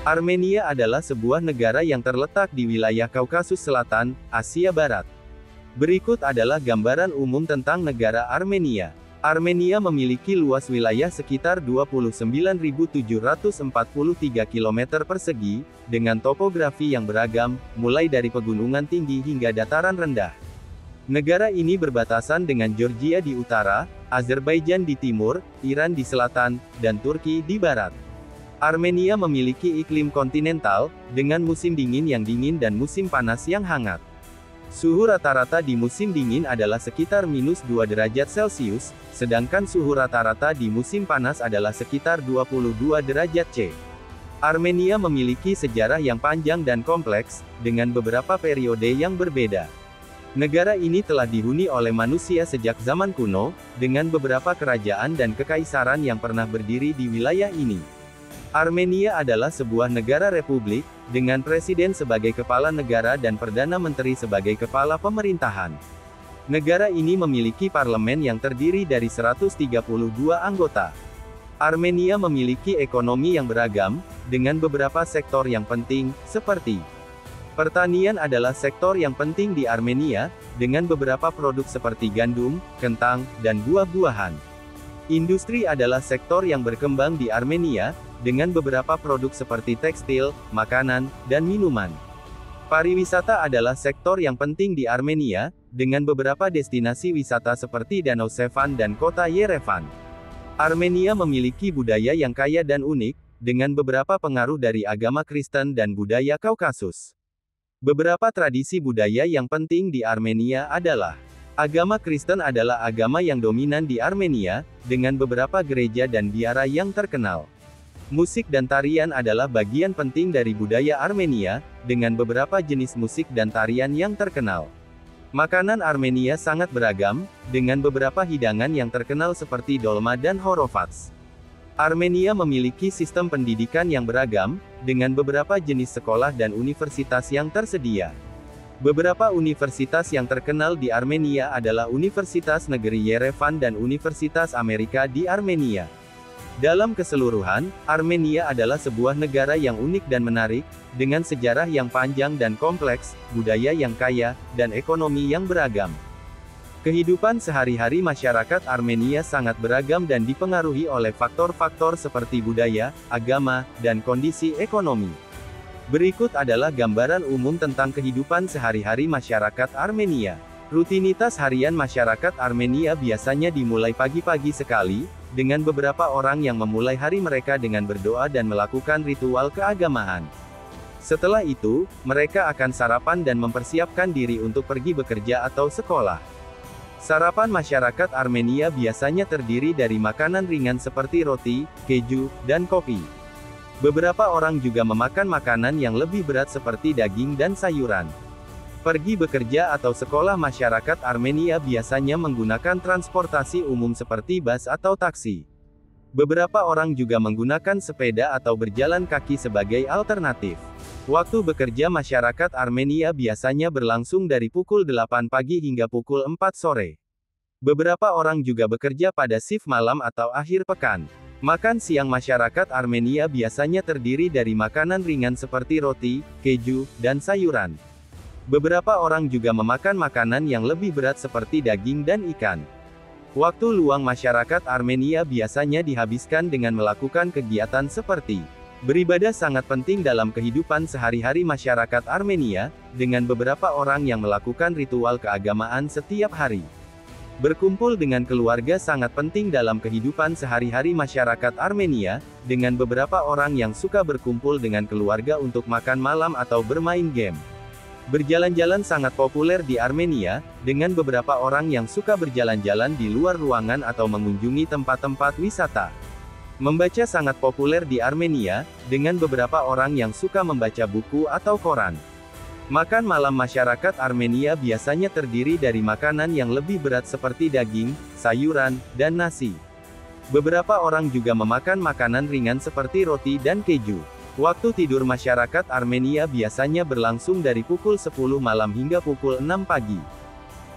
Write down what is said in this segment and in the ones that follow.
Armenia adalah sebuah negara yang terletak di wilayah Kaukasus Selatan, Asia Barat. Berikut adalah gambaran umum tentang negara Armenia. Armenia memiliki luas wilayah sekitar 29.743 km persegi, dengan topografi yang beragam, mulai dari pegunungan tinggi hingga dataran rendah. Negara ini berbatasan dengan Georgia di utara, Azerbaijan di timur, Iran di selatan, dan Turki di barat. Armenia memiliki iklim kontinental, dengan musim dingin yang dingin dan musim panas yang hangat. Suhu rata-rata di musim dingin adalah sekitar -2 derajat Celcius, sedangkan suhu rata-rata di musim panas adalah sekitar 22 derajat C. Armenia memiliki sejarah yang panjang dan kompleks, dengan beberapa periode yang berbeda. Negara ini telah dihuni oleh manusia sejak zaman kuno, dengan beberapa kerajaan dan kekaisaran yang pernah berdiri di wilayah ini. Armenia adalah sebuah negara republik, dengan presiden sebagai kepala negara dan perdana menteri sebagai kepala pemerintahan. Negara ini memiliki parlemen yang terdiri dari 132 anggota. Armenia memiliki ekonomi yang beragam, dengan beberapa sektor yang penting, seperti pertanian adalah sektor yang penting di Armenia, dengan beberapa produk seperti gandum, kentang, dan buah-buahan. Industri adalah sektor yang berkembang di Armenia, dengan beberapa produk seperti tekstil, makanan, dan minuman. Pariwisata adalah sektor yang penting di Armenia, dengan beberapa destinasi wisata seperti Danau Sevan dan kota Yerevan. Armenia memiliki budaya yang kaya dan unik, dengan beberapa pengaruh dari agama Kristen dan budaya Kaukasus. Beberapa tradisi budaya yang penting di Armenia adalah: agama Kristen adalah agama yang dominan di Armenia, dengan beberapa gereja dan biara yang terkenal. Musik dan tarian adalah bagian penting dari budaya Armenia, dengan beberapa jenis musik dan tarian yang terkenal. Makanan Armenia sangat beragam, dengan beberapa hidangan yang terkenal seperti dolma dan horovats. Armenia memiliki sistem pendidikan yang beragam, dengan beberapa jenis sekolah dan universitas yang tersedia. Beberapa universitas yang terkenal di Armenia adalah Universitas Negeri Yerevan dan Universitas Amerika di Armenia. Dalam keseluruhan, Armenia adalah sebuah negara yang unik dan menarik, dengan sejarah yang panjang dan kompleks, budaya yang kaya, dan ekonomi yang beragam. Kehidupan sehari-hari masyarakat Armenia sangat beragam dan dipengaruhi oleh faktor-faktor seperti budaya, agama, dan kondisi ekonomi. Berikut adalah gambaran umum tentang kehidupan sehari-hari masyarakat Armenia. Rutinitas harian masyarakat Armenia biasanya dimulai pagi-pagi sekali, dengan beberapa orang yang memulai hari mereka dengan berdoa dan melakukan ritual keagamaan. Setelah itu, mereka akan sarapan dan mempersiapkan diri untuk pergi bekerja atau sekolah. Sarapan masyarakat Armenia biasanya terdiri dari makanan ringan seperti roti, keju, dan kopi. Beberapa orang juga memakan makanan yang lebih berat seperti daging dan sayuran. Pergi bekerja atau sekolah masyarakat Armenia biasanya menggunakan transportasi umum seperti bus atau taksi. Beberapa orang juga menggunakan sepeda atau berjalan kaki sebagai alternatif. Waktu bekerja masyarakat Armenia biasanya berlangsung dari pukul 8 pagi hingga pukul 4 sore. Beberapa orang juga bekerja pada shift malam atau akhir pekan. Makan siang masyarakat Armenia biasanya terdiri dari makanan ringan seperti roti, keju, dan sayuran. Beberapa orang juga memakan makanan yang lebih berat seperti daging dan ikan. Waktu luang masyarakat Armenia biasanya dihabiskan dengan melakukan kegiatan seperti beribadah sangat penting dalam kehidupan sehari-hari masyarakat Armenia, dengan beberapa orang yang melakukan ritual keagamaan setiap hari. Berkumpul dengan keluarga sangat penting dalam kehidupan sehari-hari masyarakat Armenia, dengan beberapa orang yang suka berkumpul dengan keluarga untuk makan malam atau bermain game. Berjalan-jalan sangat populer di Armenia, dengan beberapa orang yang suka berjalan-jalan di luar ruangan atau mengunjungi tempat-tempat wisata. Membaca sangat populer di Armenia, dengan beberapa orang yang suka membaca buku atau koran. Makan malam masyarakat Armenia biasanya terdiri dari makanan yang lebih berat seperti daging, sayuran, dan nasi. Beberapa orang juga memakan makanan ringan seperti roti dan keju. Waktu tidur masyarakat Armenia biasanya berlangsung dari pukul 10 malam hingga pukul 6 pagi.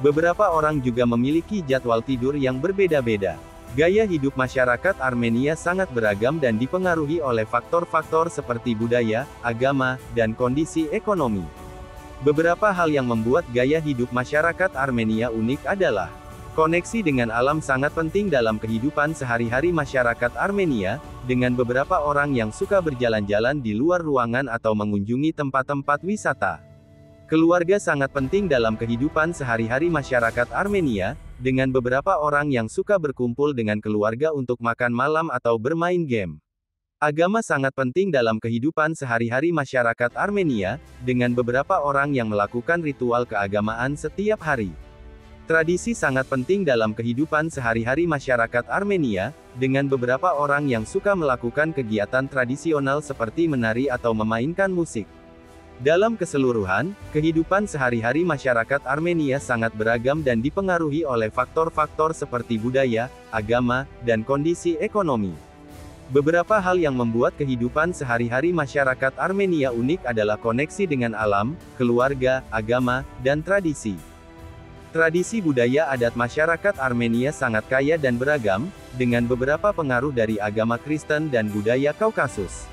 Beberapa orang juga memiliki jadwal tidur yang berbeda-beda. Gaya hidup masyarakat Armenia sangat beragam dan dipengaruhi oleh faktor-faktor seperti budaya, agama, dan kondisi ekonomi. Beberapa hal yang membuat gaya hidup masyarakat Armenia unik adalah koneksi dengan alam sangat penting dalam kehidupan sehari-hari masyarakat Armenia, dengan beberapa orang yang suka berjalan-jalan di luar ruangan atau mengunjungi tempat-tempat wisata. Keluarga sangat penting dalam kehidupan sehari-hari masyarakat Armenia, dengan beberapa orang yang suka berkumpul dengan keluarga untuk makan malam atau bermain game. Agama sangat penting dalam kehidupan sehari-hari masyarakat Armenia, dengan beberapa orang yang melakukan ritual keagamaan setiap hari. Tradisi sangat penting dalam kehidupan sehari-hari masyarakat Armenia, dengan beberapa orang yang suka melakukan kegiatan tradisional seperti menari atau memainkan musik. Dalam keseluruhan, kehidupan sehari-hari masyarakat Armenia sangat beragam dan dipengaruhi oleh faktor-faktor seperti budaya, agama, dan kondisi ekonomi. Beberapa hal yang membuat kehidupan sehari-hari masyarakat Armenia unik adalah koneksi dengan alam, keluarga, agama, dan tradisi. Tradisi budaya adat masyarakat Armenia sangat kaya dan beragam, dengan beberapa pengaruh dari agama Kristen dan budaya Kaukasus.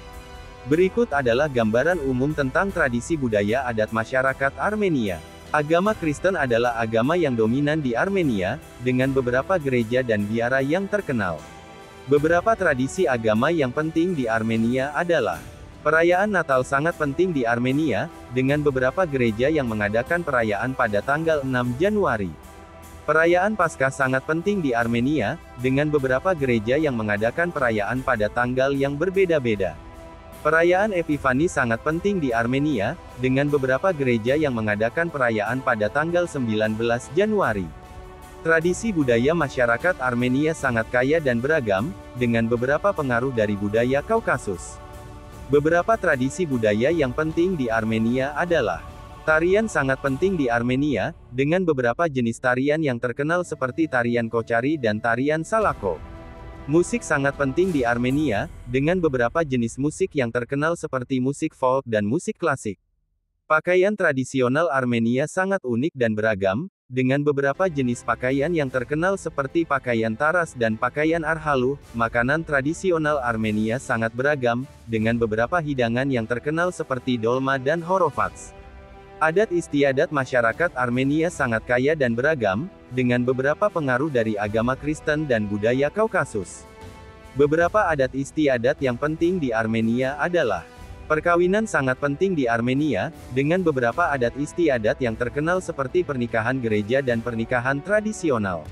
Berikut adalah gambaran umum tentang tradisi budaya adat masyarakat Armenia. Agama Kristen adalah agama yang dominan di Armenia, dengan beberapa gereja dan biara yang terkenal. Beberapa tradisi agama yang penting di Armenia adalah perayaan Natal sangat penting di Armenia, dengan beberapa gereja yang mengadakan perayaan pada tanggal 6 Januari. Perayaan Paskah sangat penting di Armenia, dengan beberapa gereja yang mengadakan perayaan pada tanggal yang berbeda-beda. Perayaan Epifani sangat penting di Armenia, dengan beberapa gereja yang mengadakan perayaan pada tanggal 19 Januari. Tradisi budaya masyarakat Armenia sangat kaya dan beragam, dengan beberapa pengaruh dari budaya Kaukasus. Beberapa tradisi budaya yang penting di Armenia adalah tarian sangat penting di Armenia, dengan beberapa jenis tarian yang terkenal seperti tarian Kochari dan tarian Salako. Musik sangat penting di Armenia, dengan beberapa jenis musik yang terkenal seperti musik folk dan musik klasik. Pakaian tradisional Armenia sangat unik dan beragam, dengan beberapa jenis pakaian yang terkenal seperti pakaian taras dan pakaian arhalu. Makanan tradisional Armenia sangat beragam, dengan beberapa hidangan yang terkenal seperti dolma dan horovats. Adat istiadat masyarakat Armenia sangat kaya dan beragam, dengan beberapa pengaruh dari agama Kristen dan budaya Kaukasus. Beberapa adat istiadat yang penting di Armenia adalah perkawinan sangat penting di Armenia, dengan beberapa adat istiadat yang terkenal seperti pernikahan gereja dan pernikahan tradisional.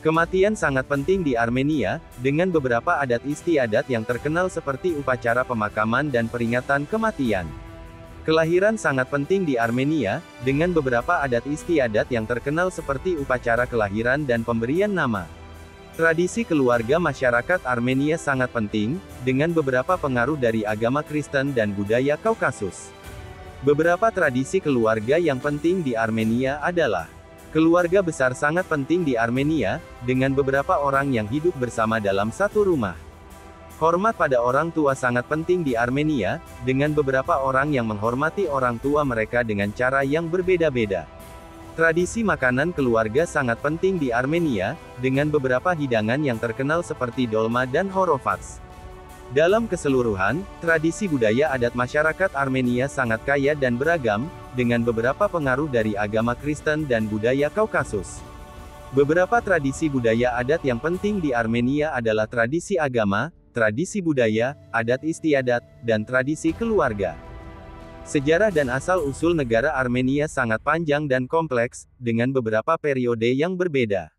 Kematian sangat penting di Armenia, dengan beberapa adat istiadat yang terkenal seperti upacara pemakaman dan peringatan kematian. Kelahiran sangat penting di Armenia, dengan beberapa adat istiadat yang terkenal seperti upacara kelahiran dan pemberian nama. Tradisi keluarga masyarakat Armenia sangat penting, dengan beberapa pengaruh dari agama Kristen dan budaya Kaukasus. Beberapa tradisi keluarga yang penting di Armenia adalah keluarga besar sangat penting di Armenia, dengan beberapa orang yang hidup bersama dalam satu rumah. Hormat pada orang tua sangat penting di Armenia, dengan beberapa orang yang menghormati orang tua mereka dengan cara yang berbeda-beda. Tradisi makanan keluarga sangat penting di Armenia, dengan beberapa hidangan yang terkenal seperti dolma dan horovats. Dalam keseluruhan, tradisi budaya adat masyarakat Armenia sangat kaya dan beragam, dengan beberapa pengaruh dari agama Kristen dan budaya Kaukasus. Beberapa tradisi budaya adat yang penting di Armenia adalah tradisi agama, tradisi budaya, adat istiadat, dan tradisi keluarga. Sejarah dan asal-usul negara Armenia sangat panjang dan kompleks, dengan beberapa periode yang berbeda.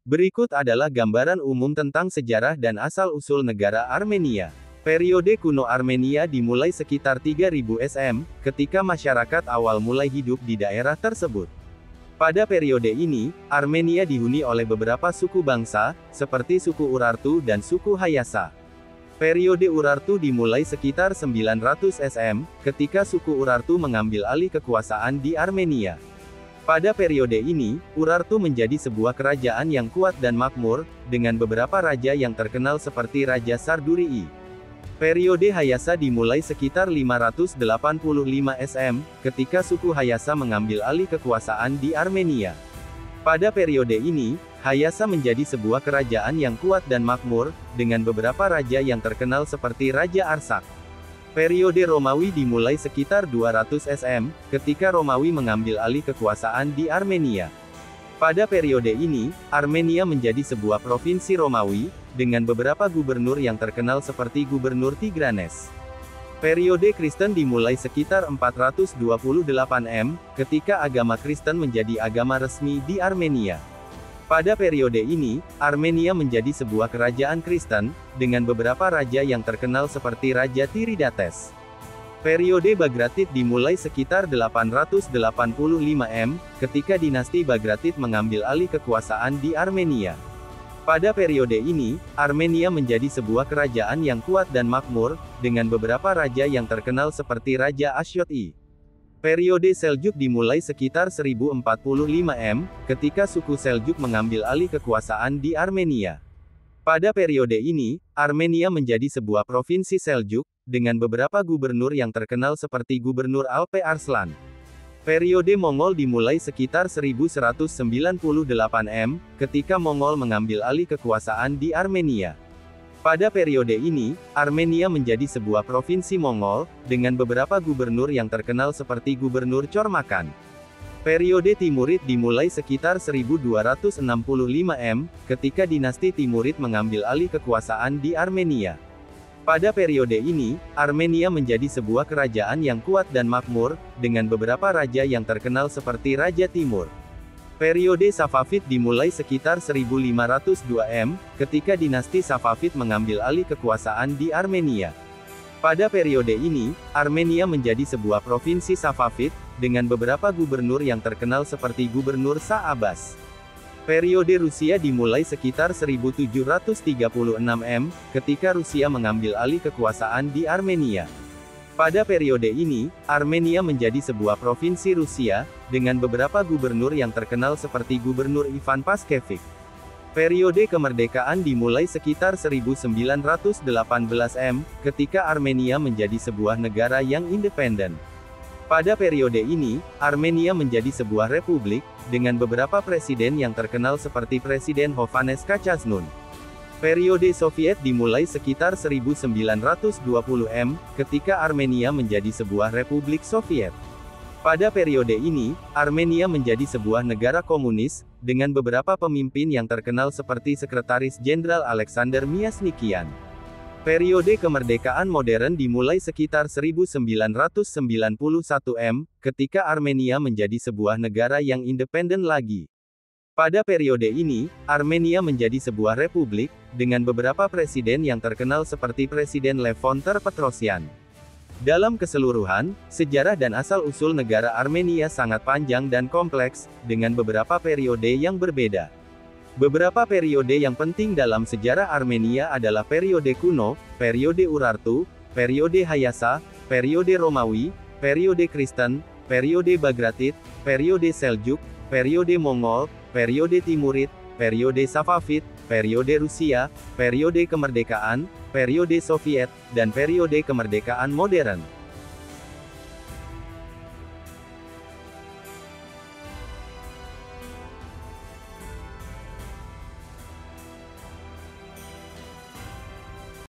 Berikut adalah gambaran umum tentang sejarah dan asal-usul negara Armenia. Periode kuno Armenia dimulai sekitar 3000 SM, ketika masyarakat awal mulai hidup di daerah tersebut. Pada periode ini, Armenia dihuni oleh beberapa suku bangsa, seperti suku Urartu dan suku Hayasa. Periode Urartu dimulai sekitar 900 SM, ketika suku Urartu mengambil alih kekuasaan di Armenia. Pada periode ini, Urartu menjadi sebuah kerajaan yang kuat dan makmur, dengan beberapa raja yang terkenal seperti Raja Sardurii. Periode Hayasa dimulai sekitar 585 SM, ketika suku Hayasa mengambil alih kekuasaan di Armenia. Pada periode ini, Hayasa menjadi sebuah kerajaan yang kuat dan makmur, dengan beberapa raja yang terkenal seperti Raja Arsak. Periode Romawi dimulai sekitar 200 SM, ketika Romawi mengambil alih kekuasaan di Armenia. Pada periode ini, Armenia menjadi sebuah provinsi Romawi, dengan beberapa gubernur yang terkenal seperti Gubernur Tigranes. Periode Kristen dimulai sekitar 428 M, ketika agama Kristen menjadi agama resmi di Armenia. Pada periode ini, Armenia menjadi sebuah kerajaan Kristen, dengan beberapa raja yang terkenal seperti Raja Tiridates. Periode Bagratid dimulai sekitar 885 M, ketika dinasti Bagratid mengambil alih kekuasaan di Armenia. Pada periode ini, Armenia menjadi sebuah kerajaan yang kuat dan makmur, dengan beberapa raja yang terkenal seperti Raja Ashyoti. Periode Seljuk dimulai sekitar 1045 M, ketika suku Seljuk mengambil alih kekuasaan di Armenia. Pada periode ini, Armenia menjadi sebuah provinsi Seljuk, dengan beberapa gubernur yang terkenal seperti Gubernur Alpe Arslan. Periode Mongol dimulai sekitar 1198 M, ketika Mongol mengambil alih kekuasaan di Armenia. Pada periode ini, Armenia menjadi sebuah provinsi Mongol, dengan beberapa gubernur yang terkenal seperti Gubernur Chormakan. Periode Timurid dimulai sekitar 1265 M, ketika dinasti Timurid mengambil alih kekuasaan di Armenia. Pada periode ini, Armenia menjadi sebuah kerajaan yang kuat dan makmur, dengan beberapa raja yang terkenal seperti Raja Timur. Periode Safavid dimulai sekitar 1502 M, ketika dinasti Safavid mengambil alih kekuasaan di Armenia. Pada periode ini, Armenia menjadi sebuah provinsi Safavid, dengan beberapa gubernur yang terkenal seperti Gubernur Shah Abbas. Periode Rusia dimulai sekitar 1736 M, ketika Rusia mengambil alih kekuasaan di Armenia. Pada periode ini, Armenia menjadi sebuah provinsi Rusia, dengan beberapa gubernur yang terkenal seperti Gubernur Ivan Paskevich. Periode kemerdekaan dimulai sekitar 1918 M, ketika Armenia menjadi sebuah negara yang independen. Pada periode ini, Armenia menjadi sebuah republik, dengan beberapa presiden yang terkenal seperti Presiden Hovannes Kachasnun. Periode Soviet dimulai sekitar 1920 M, ketika Armenia menjadi sebuah republik Soviet. Pada periode ini, Armenia menjadi sebuah negara komunis, dengan beberapa pemimpin yang terkenal seperti Sekretaris Jenderal Alexander Myasnikian. Periode kemerdekaan modern dimulai sekitar 1991 M, ketika Armenia menjadi sebuah negara yang independen lagi. Pada periode ini, Armenia menjadi sebuah republik, dengan beberapa presiden yang terkenal seperti Presiden Levon Ter-Petrosyan. Dalam keseluruhan, sejarah dan asal-usul negara Armenia sangat panjang dan kompleks, dengan beberapa periode yang berbeda. Beberapa periode yang penting dalam sejarah Armenia adalah periode kuno, periode Urartu, periode Hayasa, periode Romawi, periode Kristen, periode Bagratid, periode Seljuk, periode Mongol, periode Timurid, periode Safavid, periode Rusia, periode kemerdekaan, periode Soviet, dan periode kemerdekaan modern.